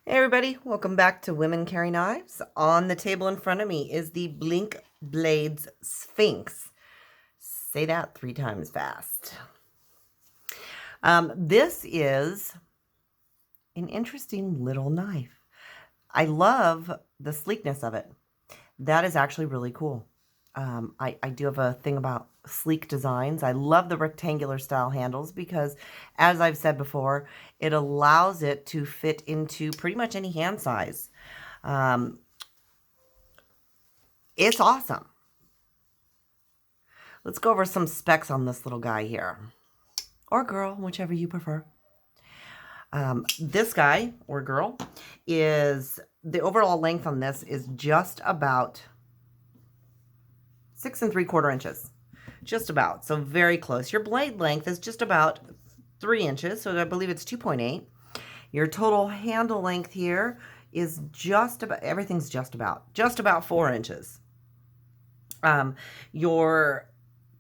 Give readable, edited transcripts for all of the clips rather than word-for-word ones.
Hey everybody, welcome back to Women Carry Knives. On the table in front of me is the Blink Blades Sphinx. Say that 3 times fast. This is an interesting little knife. I love the sleekness of it. That is actually really cool. I do have a thing about sleek designs. I love the rectangular style handles because, as I've said before, it allows it to fit into pretty much any hand size. It's awesome. Let's go over some specs on this little guy here. Or girl, whichever you prefer. This guy, or girl, is the overall length on this is just about 6 3/4 inches. Just about. So very close. Your blade length is just about 3 inches. So I believe it's 2.8. Your total handle length here is just about, everything's just about 4 inches. Your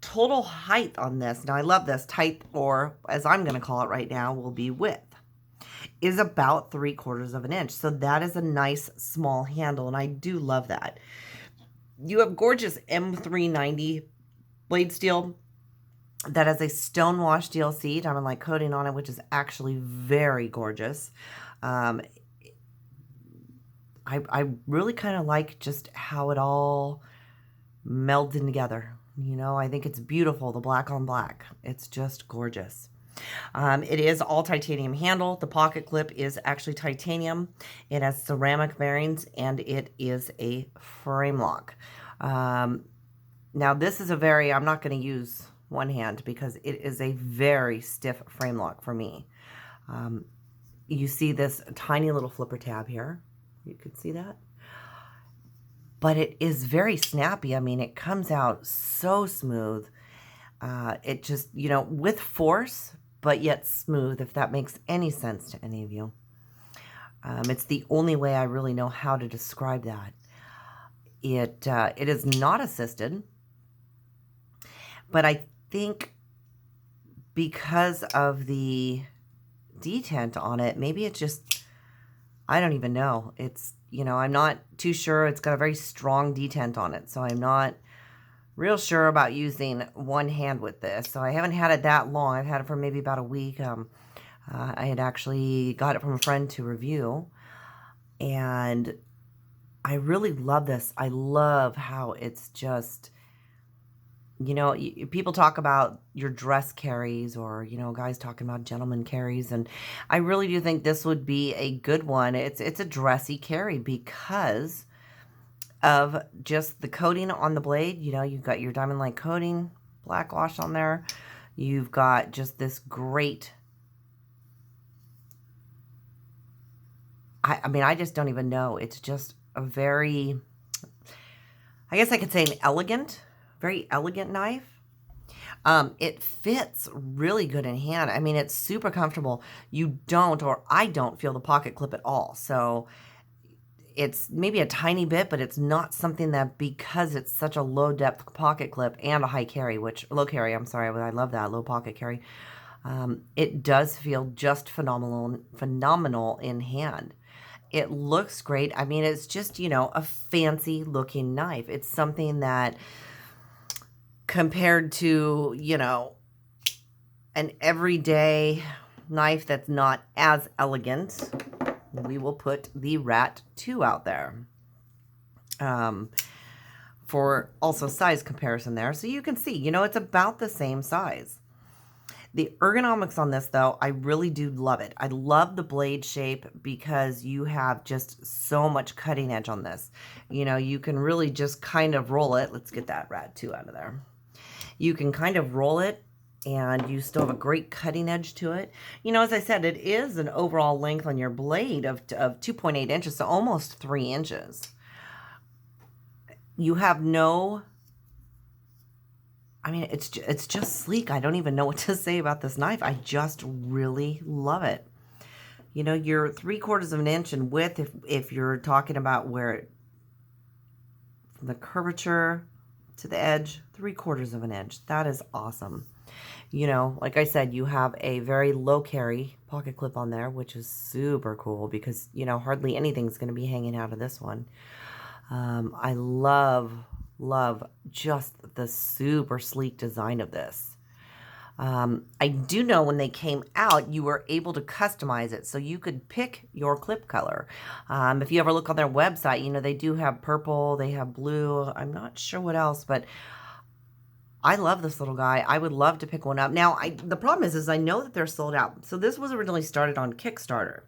total height on this, now I love this, height, or as I'm going to call it right now, will be width, is about 3/4 of an inch. So that is a nice small handle, and I do love that. You have gorgeous M390 blade steel that has a stonewash DLC diamond light coating on it, which is actually very gorgeous. I really kind of like just how it all melds in together. You know, I think it's beautiful, the black on black. It's just gorgeous. It is all titanium handle. The pocket clip is actually titanium. It has ceramic bearings, and it is a frame lock. Now, this is a very, I'm not going to use one hand because it is a very stiff frame lock for me. You see this tiny little flipper tab here. You can see that. But it is very snappy. I mean, it comes out so smooth. It just, you know, with force, but yet smooth, if that makes any sense to any of you. It's the only way I really know how to describe that. It is not assisted, but I think because of the detent on it, maybe it just, I don't even know. It's, you know, I'm not too sure. It's got a very strong detent on it, so I'm not real sure about using one hand with this. So I haven't had it that long. I've had it for maybe about a week. I had actually got it from a friend to review, and I really love this. I love how it's just, you know, people talk about your dress carries, or, you know, guys talking about gentleman carries, and I really do think this would be a good one. It's a dressy carry because of just the coating on the blade. You know, you've got your diamond light coating, black wash on there. You've got just this great, I mean, I just don't even know. It's just a very, I guess I could say an very elegant knife. It fits really good in hand. I mean, it's super comfortable. You don't, or I don't feel the pocket clip at all. So it's maybe a tiny bit, but it's not something that, because it's such a low depth pocket clip and a high carry, low carry, I'm sorry, but I love that, low pocket carry. It does feel just phenomenal in hand. It looks great. I mean, it's just, you know, a fancy looking knife. It's something that, compared to, you know, an everyday knife that's not as elegant, we will put the Rat 2 out there for also size comparison there. So you can see, you know, it's about the same size. The ergonomics on this, though, I really do love it. I love the blade shape because you have just so much cutting edge on this. You know, you can really just kind of roll it. Let's get that Rat 2 out of there. You can kind of roll it, and you still have a great cutting edge to it. You know, as I said, it is an overall length on your blade of 2.8 inches, so almost 3 inches. You have no, I mean, it's just sleek. I don't even know what to say about this knife. I just really love it. You know, you're 3/4 of an inch in width if you're talking about where, from the curvature to the edge, 3/4 of an inch. That is awesome. You know, like I said, you have a very low carry pocket clip on there, which is super cool because, you know, hardly anything's going to be hanging out of this one. I love just the super sleek design of this. I do know when they came out, you were able to customize it. So you could pick your clip color. If you ever look on their website, you know, they do have purple, they have blue. I'm not sure what else, but I love this little guy. I would love to pick one up. Now, the problem is I know that they're sold out. So this was originally started on Kickstarter.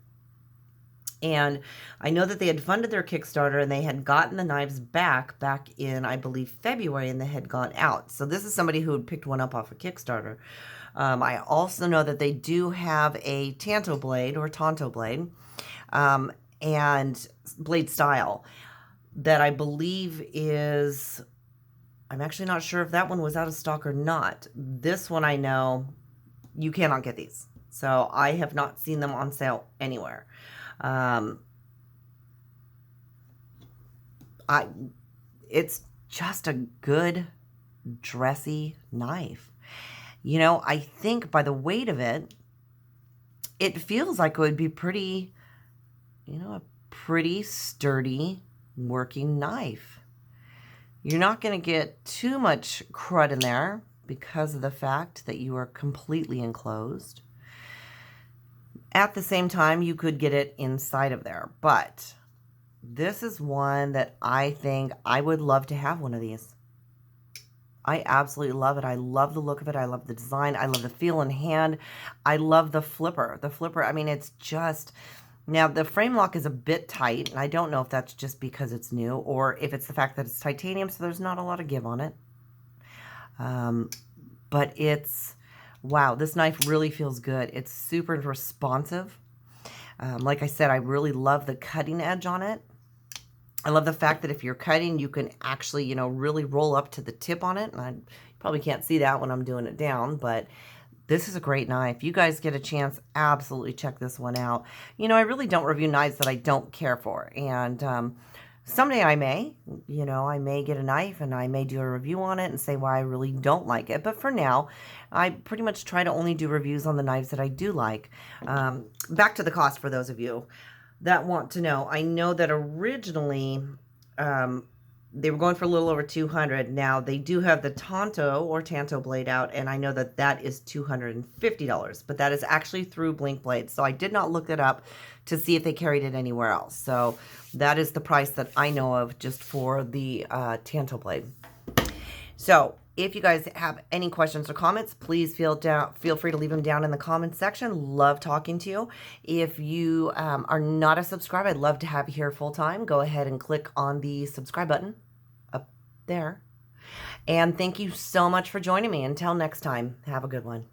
And I know that they had funded their Kickstarter and they had gotten the knives back in, I believe, February, and they had gone out. So this is somebody who had picked one up off of Kickstarter. I also know that they do have a Tanto blade or Tonto blade and blade style that I believe is, I'm actually not sure if that one was out of stock or not. This one I know you cannot get these. So I have not seen them on sale anywhere. It's just a good dressy knife. You know, I think by the weight of it, it feels like it would be pretty, you know, a pretty sturdy working knife. You're not going to get too much crud in there because of the fact that you are completely enclosed. At the same time, you could get it inside of there, but this is one that I think I would love to have one of these. I absolutely love it. I love the look of it. I love the design. I love the feel in hand. I love the flipper. The flipper, I mean, it's just... Now, the frame lock is a bit tight, and I don't know if that's just because it's new or if it's the fact that it's titanium, so there's not a lot of give on it. But it's... Wow, this knife really feels good. It's super responsive. Like I said, I really love the cutting edge on it. I love the fact that if you're cutting, you can actually, you know, really roll up to the tip on it. And I probably can't see that when I'm doing it down, but this is a great knife. You guys get a chance, absolutely check this one out. You know, I really don't review knives that I don't care for. And someday I may, you know, I may get a knife and I may do a review on it and say why I really don't like it. But for now, I pretty much try to only do reviews on the knives that I do like. Back to the cost for those of you that want to know. I know that originally they were going for a little over $200. Now they do have the Tonto or Tanto blade out, and I know that that is $250, but that is actually through Blink Blades. So I did not look it up to see if they carried it anywhere else. So that is the price that I know of just for the Tanto blade. So if you guys have any questions or comments, please feel free to leave them down in the comments section. Love talking to you. If you are not a subscriber, I'd love to have you here full time. Go ahead and click on the subscribe button up there. And thank you so much for joining me. Until next time, have a good one.